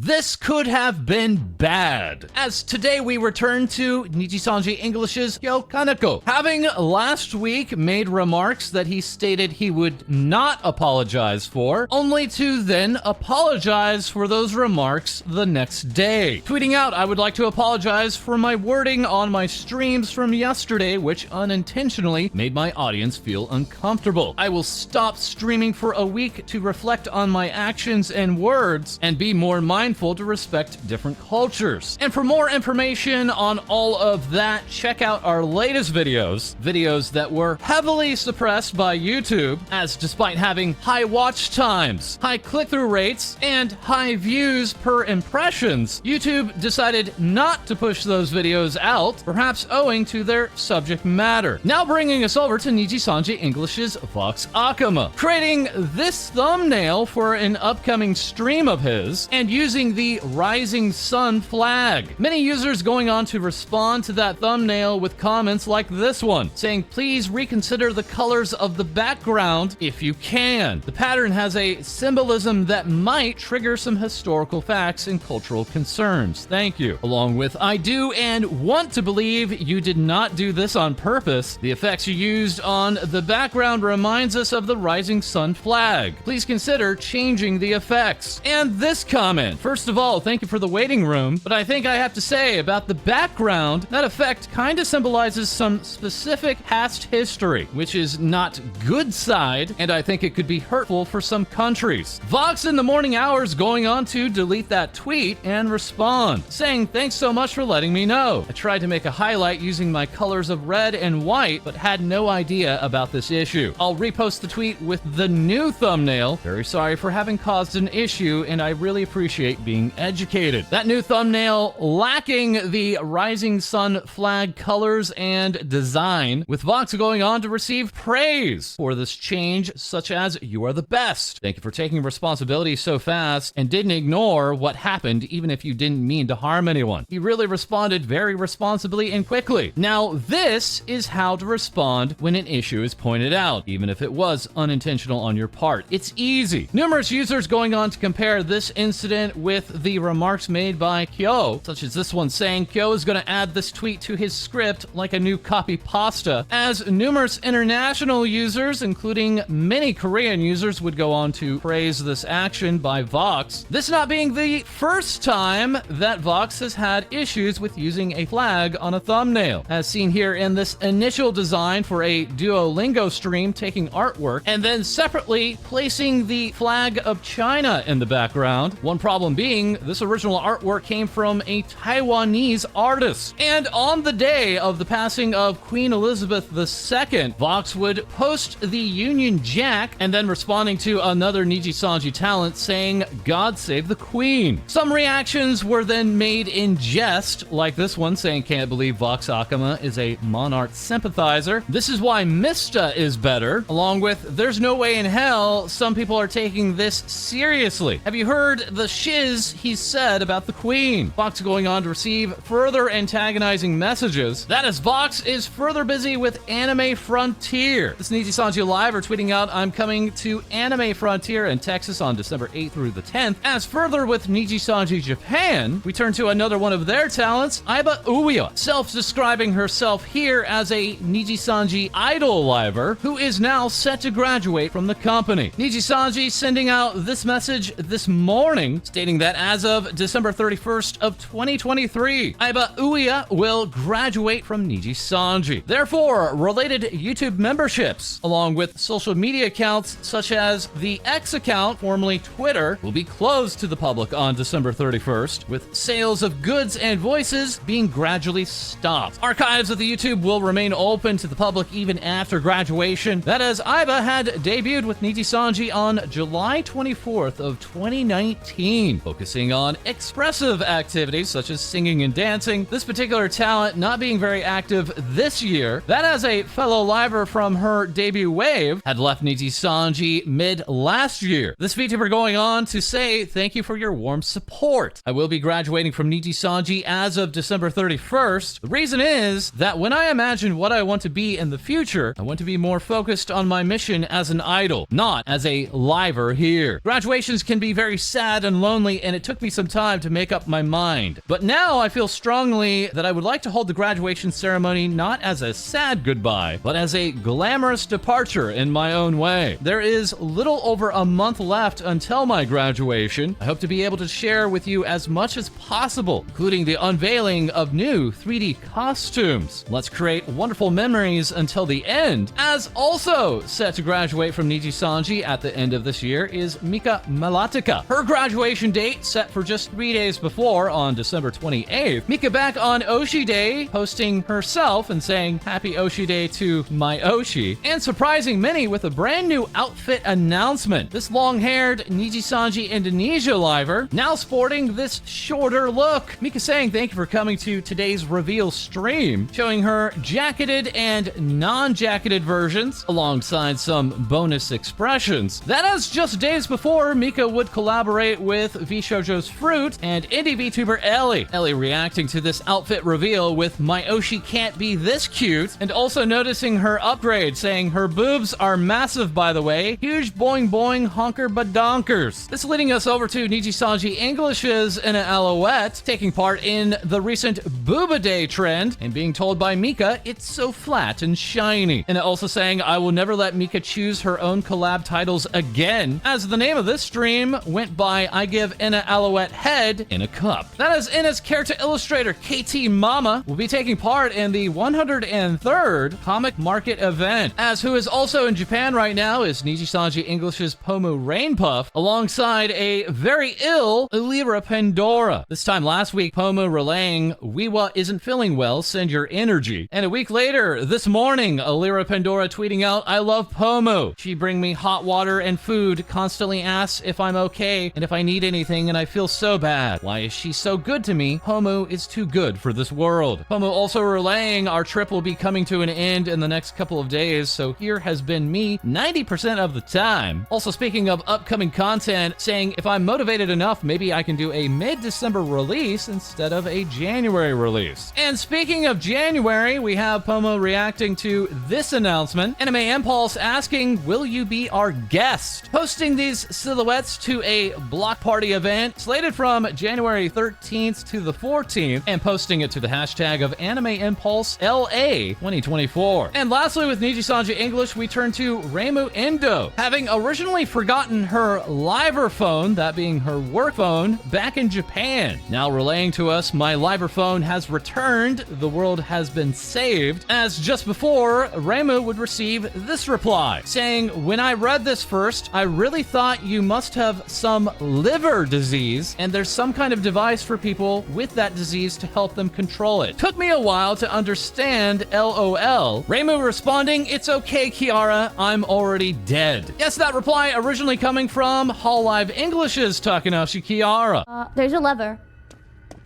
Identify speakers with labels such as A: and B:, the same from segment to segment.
A: This could have been bad, as today we return to Nijisanji English's Kyo Kaneko, having last week made remarks that he stated he would not apologize for, only to then apologize for those remarks the next day. Tweeting out, "I would like to apologize for my wording on my streams from yesterday, which unintentionally made my audience feel uncomfortable. I will stop streaming for a week to reflect on my actions and words and be more mindful to respect different cultures." And for more information on all of that, check out our latest videos that were heavily suppressed by YouTube, as despite having high watch times, high click-through rates, and high views per impressions, YouTube decided not to push those videos out, perhaps owing to their subject matter. Now bringing us over to Nijisanji English's Vox Akuma, creating this thumbnail for an upcoming stream of his, and using the rising sun flag. Many users going on to respond to that thumbnail with comments like this one, saying, "Please reconsider the colors of the background if you can. The pattern has a symbolism that might trigger some historical facts and cultural concerns. Thank you." Along with, "I do and want to believe you did not do this on purpose. The effects you used on the background reminds us of the rising sun flag. Please consider changing the effects." And this comment, "First of all, thank you for the waiting room, but I think I have to say about the background, that effect kind of symbolizes some specific past history, which is not good side, and I think it could be hurtful for some countries." Vox in the morning hours going on to delete that tweet and respond, saying, "Thanks so much for letting me know. I tried to make a highlight using my colors of red and white, but had no idea about this issue. I'll repost the tweet with the new thumbnail. Very sorry for having caused an issue, and I really appreciate being educated." That new thumbnail lacking the rising sun flag colors and design, with Vox going on to receive praise for this change, such as, "You are the best. Thank you for taking responsibility so fast and didn't ignore what happened even if you didn't mean to harm anyone. He really responded very responsibly and quickly." Now, this is how to respond when an issue is pointed out, even if it was unintentional on your part. It's easy. Numerous users going on to compare this incident with the remarks made by Kyo, such as this one saying Kyo is going to add this tweet to his script like a new copy pasta, as numerous international users, including many Korean users, would go on to praise this action by Vox. This not being the first time that Vox has had issues with using a flag on a thumbnail, as seen here in this initial design for a Duolingo stream taking artwork, and then separately placing the flag of China in the background. One problem being, this original artwork came from a Taiwanese artist. And on the day of the passing of Queen Elizabeth II, Vox would post the Union Jack, and then responding to another Nijisanji talent saying, "God save the Queen." Some reactions were then made in jest, like this one saying, "Can't believe Vox Akuma is a Monarch sympathizer. This is why Mista is better." Along with, "There's no way in hell some people are taking this seriously. Have you heard the shiz he said about the Queen?" Vox going on to receive further antagonizing messages. That is, Vox is further busy with Anime Frontier. This Nijisanji Live are tweeting out, "I'm coming to Anime Frontier in Texas on December 8th through the 10th. As further with Nijisanji Japan, we turn to another one of their talents, Aiba Uiha, self-describing herself here as a Nijisanji idol liver who is now set to graduate from the company. Nijisanji sending out this message this morning, stating that as of December 31st of 2023, Aiba Uiha will graduate from Nijisanji. Therefore, related YouTube memberships, along with social media accounts such as the X account, formerly Twitter, will be closed to the public on December 31st, with sales of goods and voices being gradually stopped. Archives of the YouTube will remain open to the public even after graduation. That as Aiba had debuted with Nijisanji on July 24th of 2019, focusing on expressive activities such as singing and dancing. This particular talent not being very active this year. That as a fellow liver from her debut wave had left Nijisanji mid last year. This VTuber going on to say, "Thank you for your warm support. I will be graduating from Nijisanji as of December 31st. The reason is that when I imagine what I want to be in the future, I want to be more focused on my mission as an idol, not as a liver here. Graduations can be very sad and lonely family, and it took me some time to make up my mind. But now I feel strongly that I would like to hold the graduation ceremony not as a sad goodbye, but as a glamorous departure in my own way. There is little over a month left until my graduation. I hope to be able to share with you as much as possible, including the unveiling of new 3D costumes. Let's create wonderful memories until the end. As also set to graduate from Nijisanji at the end of this year is Mika Melatika. Her graduation date set for just 3 days before, on December 28th. Mika back on Oshi Day, posting herself and saying happy Oshi Day to my Oshi, and surprising many with a brand new outfit announcement. This long-haired Nijisanji Indonesia liver now sporting this shorter look. Mika saying thank you for coming to today's reveal stream, showing her jacketed and non-jacketed versions alongside some bonus expressions. That is just days before Mika would collaborate with VShojo's Fruit and indie VTuber Ellie. Ellie reacting to this outfit reveal with "My Oshi can't be this cute," and also noticing her upgrade, saying her boobs are massive by the way, huge boing boing honker badonkers. This leading us over to Nijisanji English's Enna Alouette taking part in the recent Booba Day trend and being told by Mika it's so flat and shiny. And also saying I will never let Mika choose her own collab titles again, as the name of this stream went by I give Enna Alouette head in a cup. That is Enna's character illustrator KT Mama will be taking part in the 103rd Comic Market event, as who is also in Japan right now is Nijisanji English's Pomu Rainpuff, alongside a very ill Elira Pendora. This time last week, Pomu relaying Uiha isn't feeling well, send your energy. And a week later, this morning, Elira Pendora tweeting out, I love Pomu. She bring me hot water and food, constantly asks if I'm okay and if I need anything, and I feel so bad. Why is she so good to me? Pomu is too good for this world. Pomu also relaying our trip will be coming to an end in the next couple of days, so here has been me 90% of the time. Also speaking of upcoming content, saying if I'm motivated enough, maybe I can do a mid-December release instead of a January release. And speaking of January, we have Pomu reacting to this announcement. Anime Impulse asking, will you be our guest? Posting these silhouettes to a block party event slated from January 13th to the 14th, and posting it to the hashtag of Anime Impulse LA 2024. And lastly, with Nijisanji English, we turn to Reimu Endou, having originally forgotten her liver phone, that being her work phone, back in Japan. Now relaying to us, my liver phone has returned, the world has been saved, as just before, Reimu would receive this reply, saying, when I read this first, I really thought you must have some liver disease, and there's some kind of device for people with that disease to help them control it. Took me a while to understand, LOL. Reimu responding, it's okay, Kiara, I'm already dead. Yes, that reply originally coming from HoloLive English's Takanashi Kiara.
B: There's a lever.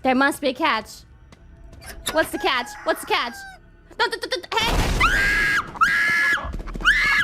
B: There must be a catch. What's the catch? What's the catch? Hey!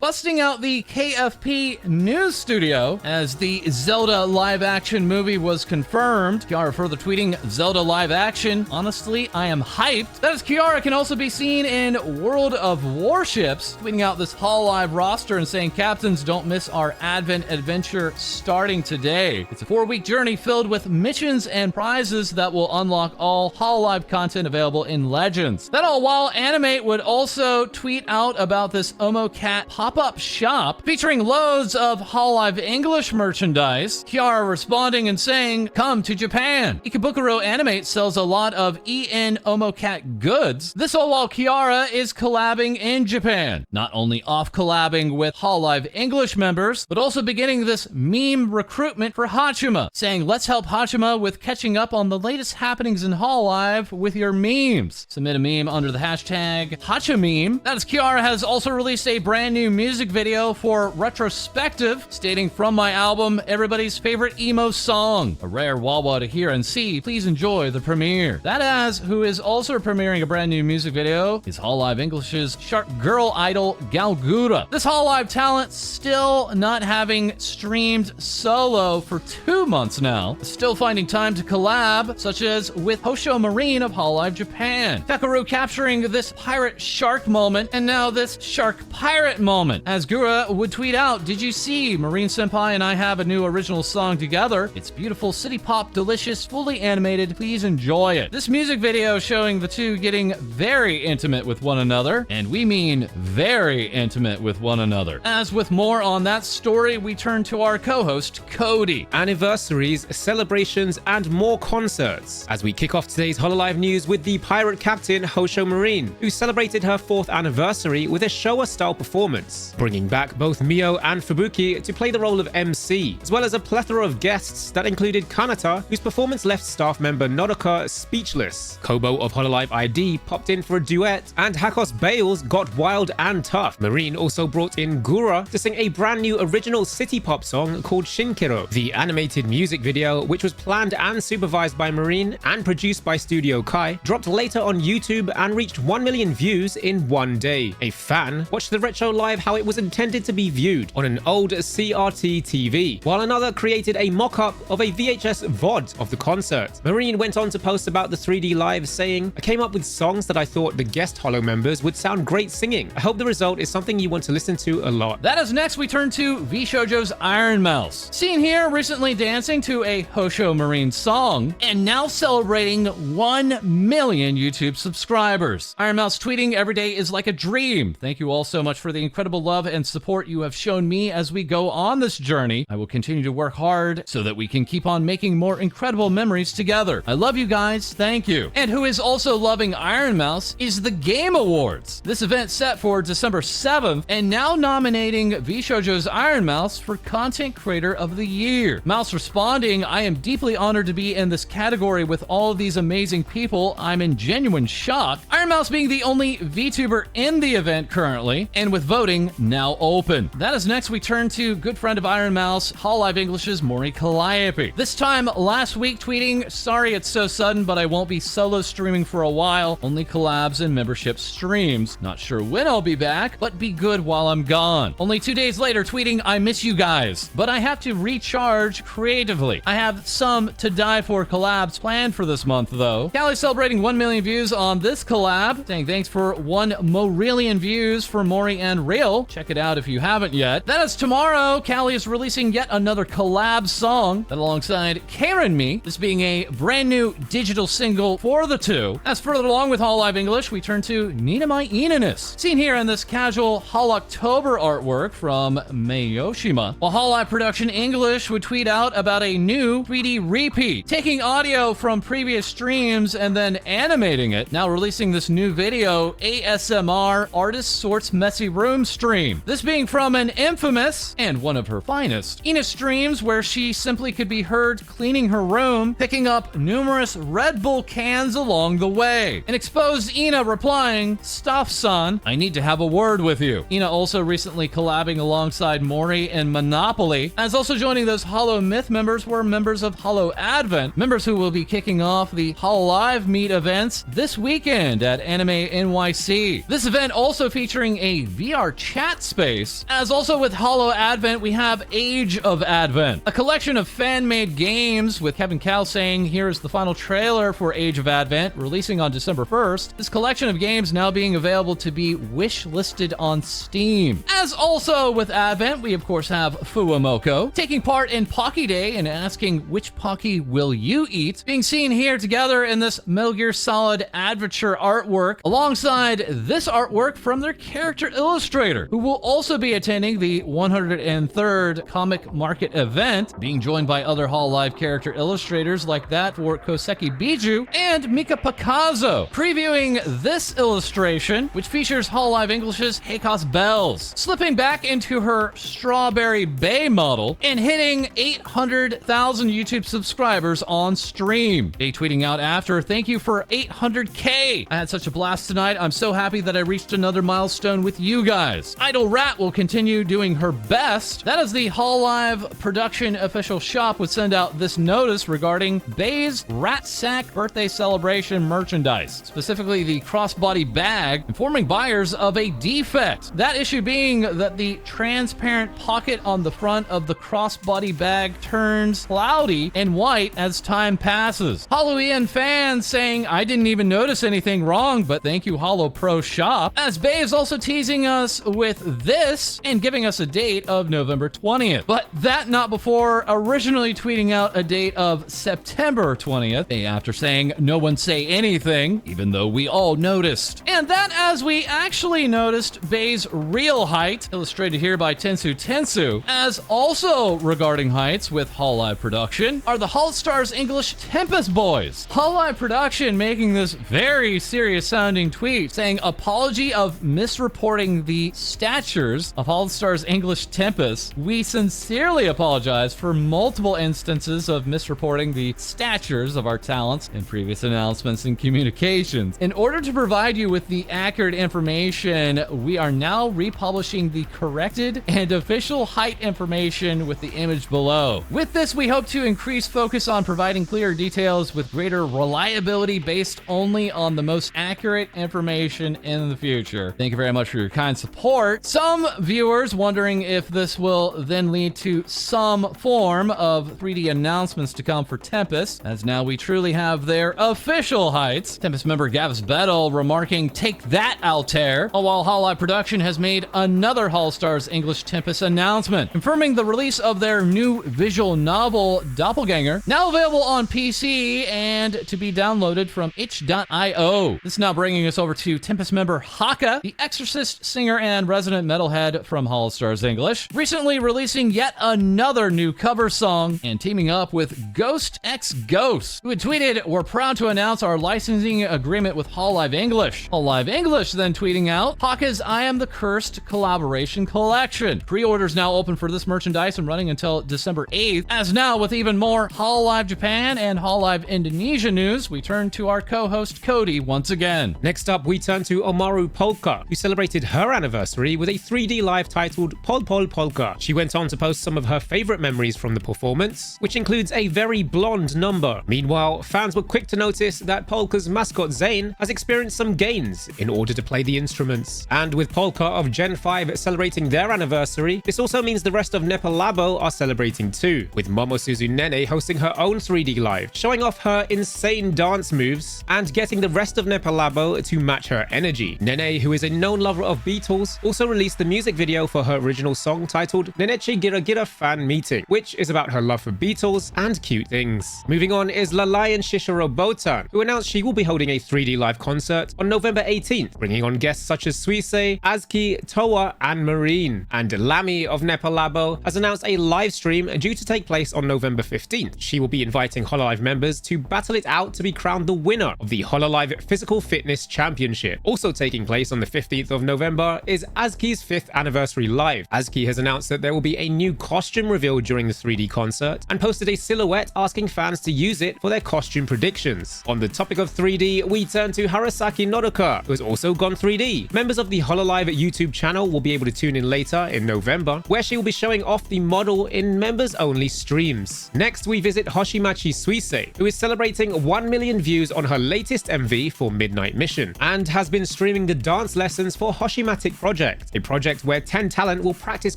A: Busting out the KFP news studio as the Zelda live-action movie was confirmed. Kiara further tweeting, Zelda live-action. Honestly, I am hyped. That is, Kiara can also be seen in World of Warships, tweeting out this HoloLive roster and saying, Captains, don't miss our Advent adventure starting today. It's a 4-week journey filled with missions and prizes that will unlock all HoloLive content available in Legends. That all while Animate would also tweet out about this Omocat pop-up shop featuring loads of HoloLive English merchandise. Kiara responding and saying, come to Japan. Ikebukuro Animate sells a lot of EN Omocat goods. This all while Kiara is collabing in Japan. Not only off-collabing with HoloLive English members, but also beginning this meme recruitment for Hachima, saying, let's help Hachima with catching up on the latest happenings in HoloLive with your memes. Submit a meme under the hashtag Hachimeme. That is, Kiara has also released a brand new music video for Retrospective, stating, from my album, everybody's favorite emo song. A rare wawa to hear and see. Please enjoy the premiere. That as, who is also premiering a brand new music video, is HoloLive English's Shark Girl idol, Gawr. This HoloLive talent still not having streamed solo for 2 months now, still finding time to collab, such as with Houshou Marine of HoloLive Japan. Takaru capturing this pirate shark moment, and now this shark pirate moment. comment. As Gura would tweet out, "Did you see? Marine Senpai and I have a new original song together. It's beautiful, city pop, delicious, fully animated. Please enjoy it." This music video showing the two getting very intimate with one another, and we mean very intimate with one another. As with more on that story, we turn to our co-host, Co-Dee.
C: Anniversaries, celebrations, and more concerts. As we kick off today's HoloLive news with the pirate captain Houshou Marine, who celebrated her 4th anniversary with a Showa-style performance, bringing back both Mio and Fubuki to play the role of MC, as well as a plethora of guests that included Kanata, whose performance left staff member Nodoka speechless. Kobo of HoloLive ID popped in for a duet, and Hakos Bales got wild and tough. Marine also brought in Gura to sing a brand new original city pop song called Shinkero. The animated music video, which was planned and supervised by Marine and produced by Studio Kai, dropped later on YouTube and reached 1 million views in one day. A fan watched the retro live how it was intended to be viewed on an old CRT TV, while another created a mock-up of a VHS VOD of the concert. Marine went on to post about the 3D live, saying, "I came up with songs that I thought the guest Holo members would sound great singing. I hope the result is something you want to listen to a lot."
A: That is next, we turn to VShojo's ironmouse. Seen here recently dancing to a Houshou Marine song, and now celebrating 1 million YouTube subscribers. Ironmouse tweeting, "Every day is like a dream. Thank you all so much for the incredible love and support you have shown me as we go on this journey. I will continue to work hard so that we can keep on making more incredible memories together. I love you guys. Thank you." And who is also loving Ironmouse is the Game Awards. This event set for December 7th, and now nominating VShojo's Ironmouse for Content Creator of the Year. Mouse responding, "I am deeply honored to be in this category with all of these amazing people. I'm in genuine shock." Ironmouse being the only VTuber in the event currently, and with voting now open. That is next, we turn to good friend of Ironmouse, HoloLive English's Mori Calliope. This time last week tweeting, "Sorry it's so sudden, but I won't be solo streaming for a while. Only collabs and membership streams. Not sure when I'll be back, but be good while I'm gone." Only 2 days later tweeting, "I miss you guys, but I have to recharge creatively. I have some to die for collabs planned for this month though." Callie celebrating 1 million views on this collab, saying thanks for 1 Morillion views for Mori and Real. Check it out if you haven't yet. That is tomorrow. Callie is releasing yet another collab song that alongside Karen Me, this being a brand new digital single for the two. As further along with HoloLive English, we turn to Ninomae Inanis, seen here in this casual Hol-October artwork from Miyoshima, while HoloLive Production English would tweet out about a new 3D repeat, taking audio from previous streams and then animating it, now releasing this new video, ASMR Artist Sorts Messy Room stream. This being from an infamous, and one of her finest, Ina streams where she simply could be heard cleaning her room, picking up numerous Red Bull cans along the way. An exposed Ina replying, "Stop son, I need to have a word with you." Ina also recently collabing alongside Mori and Monopoly, as also joining those Holo Myth members were members of HoloAdvent, members who will be kicking off the HoloLive Meet events this weekend at Anime NYC. This event also featuring a VR chat space, as also with HoloAdvent we have Age of Advent, a collection of fan-made games with Kevin Cal saying, "Here is the final trailer for Age of Advent, releasing on December 1st. This collection of games now being available to be wish-listed on Steam." As also with Advent, we of course have Fuwamoko taking part in Pocky Day and asking, "Which Pocky will you eat?" being seen here together in this Metal Gear Solid Adventure artwork, alongside this artwork from their character illustrator, who will also be attending the 103rd Comic Market event, being joined by other HoloLive character illustrators like that for Koseki Biju and Mika Picasso, previewing this illustration, which features HoloLive English's Hakos Bells, slipping back into her Strawberry Bay model and hitting 800,000 YouTube subscribers on stream. They tweeting out after, "Thank you for 800K. I had such a blast tonight. I'm so happy that I reached another milestone with you guys. Idle Rat will continue doing her best." That is the HoloLive Production official shop would send out this notice regarding Bay's Rat Sack birthday celebration merchandise, specifically the crossbody bag, informing buyers of a defect. That issue being that the transparent pocket on the front of the crossbody bag turns cloudy and white as time passes. HoloID fans saying, "I didn't even notice anything wrong, but thank you Holo Pro Shop." As Bay is also teasing us with this and giving us a date of November 20th. But that not before originally tweeting out a date of September 20th, day after saying no one say anything, even though we all noticed. And that as we actually noticed Bei's real height, illustrated here by Tensu, as also regarding heights with HoloLive production, are the Holostars English Tempest Boys. HoloLive production making this very serious sounding tweet saying apology of misreporting the statures of Holostars English Tempest. We sincerely apologize for multiple instances of misreporting the statures of our talents in previous announcements and communications. In order to provide you with the accurate information, we are now republishing the corrected and official height information with the image below. With this, we hope to increase focus on providing clearer details with greater reliability based only on the most accurate information in the future. Thank you very much for your kind support. Some viewers wondering if this will then lead to some form of 3D announcements to come for Tempest, as now we truly have their official heights. Tempest member Gavis Bettel remarking, "Take that, Altair," while HoloLive production has made another Holostars English Tempest announcement, confirming the release of their new visual novel, Doppelganger, now available on PC and to be downloaded from itch.io. This is now bringing us over to Tempest member Haka, the Exorcist singer and resident metalhead from Holostars English, recently releasing yet another new cover song and teaming up with Ghost X Ghost, who had tweeted, "We're proud to announce our licensing agreement with HoloLive English." HoloLive English then tweeting out, "Haka's I Am the Cursed collaboration collection. Pre-orders now open for this merchandise and running until December 8th. As now, with even more HoloLive Japan and HoloLive Indonesia news, we turn to our co-host Co-Dee once again."
C: Next up, we turn to Omaru Polka, who celebrated her anniversary with a 3D live titled Pol Pol Polka. She went on to post some of her favorite memories from the performance, which includes a very blonde number. Meanwhile, fans were quick to notice that Polka's mascot Zane has experienced some gains in order to play the instruments. And with Polka of Gen 5 celebrating their anniversary, this also means the rest of Nepalabo are celebrating too, with Momosuzu Nene hosting her own 3D live, showing off her insane dance moves and getting the rest of Nepalabo to match her energy. Nene, who is a known lover of Beatles, also released the music video for her original song titled Neneche Gira Gira Fan Meeting, which is about her love for Beatles and cute things. Moving on is Lalayan Shishiro Botan, who announced she will be holding a 3D live concert on November 18th, bringing on guests such as Suise, Azki, Toa, and Marine. And Lami of Nepalabo has announced a live stream due to take place on November 15th. She will be inviting HoloLive members to battle it out to be crowned the winner of the HoloLive Physical Fitness Championship. Also taking place on the 15th of November is Azki's 5th anniversary live. Azki has announced that there will be a new costume reveal during the 3D concert and posted a silhouette asking fans to use it for their costume predictions. On the topic of 3D, we turn to Harasaki Nodoka, who has also gone 3D. Members of the HoloLive YouTube channel will be able to tune in later in November, where she will be showing off the model in members-only streams. Next, we visit Hoshimachi Suise, who is celebrating 1 million views on her latest MV for Midnight Mission, and has been streaming the dance lessons for Hoshimatic Project, a project where 10 talent will practice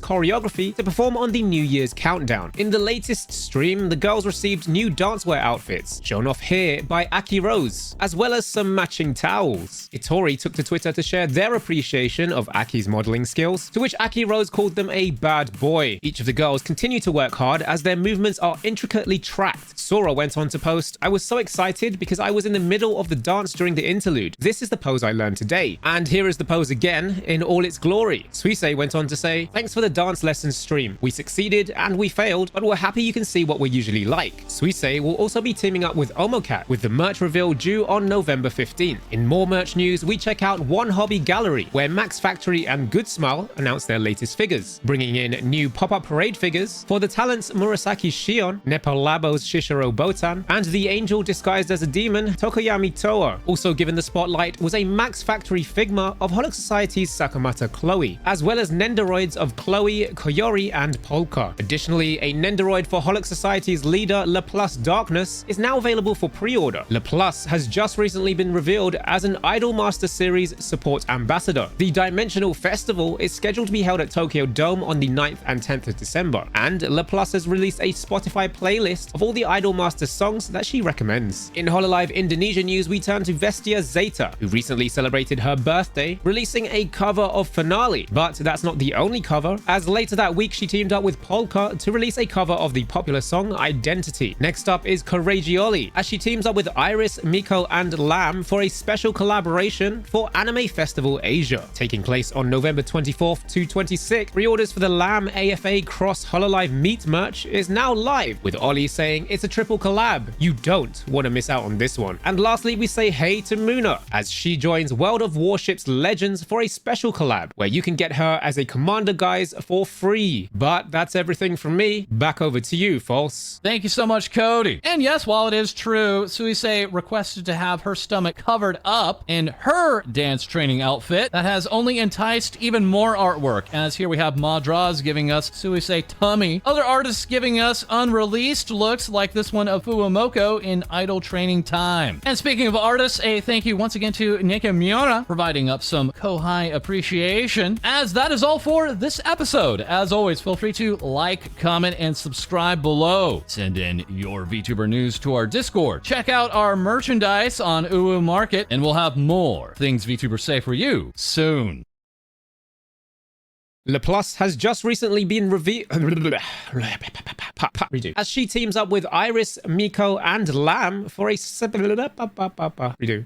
C: choreography to perform on the New Year's countdown. In the latest stream, the girls received new dancewear outfits, shown off here by Aki Rose, as well as some matching towels. Itori took to Twitter to share their appreciation of Aki's modeling skills, to which Aki Rose called them a bad boy. Each of the girls continue to work hard as their movements are intricately tracked. Sora went on to post, "I was so excited because I was in the middle of the dance during the interlude. This is the pose I learned today." And here is the pose again in all its glory. Suise went on to say, "Thanks for the dance lessons stream. We succeeded and we failed, but we're happy you can see what we're usually like." Suise will also be teaming up with Omocat, with the merch reveal due on November 15th. In more merch news, we check out One Hobby Gallery, where Max Factory and Good Smile announced their latest figures, bringing in new pop-up parade figures for the talents Murasaki Shion, Nepalabo's Shishiro Botan, and the angel disguised as a demon, Tokoyami Toa. Also given the spotlight was a Max Factory Figma of Holo Society's Sakamata Chloe, as well as Nendoroids of Chloe, Koyori, and Polka. Additionally, a Nendoroid for Holo Society's leader, Laplace Darkness, is now available for pre-order. Laplace has just recently been revealed as an Idol Master Series support ambassador. The Dimensional Festival is scheduled to be held at Tokyo Dome on the 9th and 10th of December, and Laplace has released a Spotify playlist of all the Idol Master songs that she recommends. In HoloLive Indonesia news, we turn to Vestia Zeta, who recently celebrated her birthday, releasing a cover of finale. But that's not the only cover, as later that week she teamed up with Polka to release a cover of the popular song Identity. Next up is Coragioli, as she teams up with Iris, Miko, and Lamb for a special collaboration for Anime Festival Asia, taking place on November 24th to 26th. Pre-orders for the Lamb AFA Cross HoloLive Meet merch is now live, with Ollie saying it's a triple collab. You don't want to miss out on this one. And lastly, we say hey to Muna, as she joins World of Warships Legends for a special collab, where you can get her as a commander guise for free. But that's everything from me. Back over to you, False.
A: Thank you so much, Co-Dee. And yes, while it is true, Suisei requested to have her stomach covered up in her dance training outfit, that has only enticed even more artwork, as here we have Madraz giving us Suisei tummy, other artists giving us unreleased looks like this one of Fuamoko in Idol Training Time. And speaking of artists, a thank you once again to Nikamura, providing up some Kohai appreciation. As that is all for this episode. As always, feel free to like, comment, and subscribe below. Send in your VTuber news to our Discord. Check out our merchandise on Uwu Market, and we'll have more things VTubers say for you soon.
C: Laplace has just recently been revealed as she teams up with Iris, Miko, and Lamb for a redo.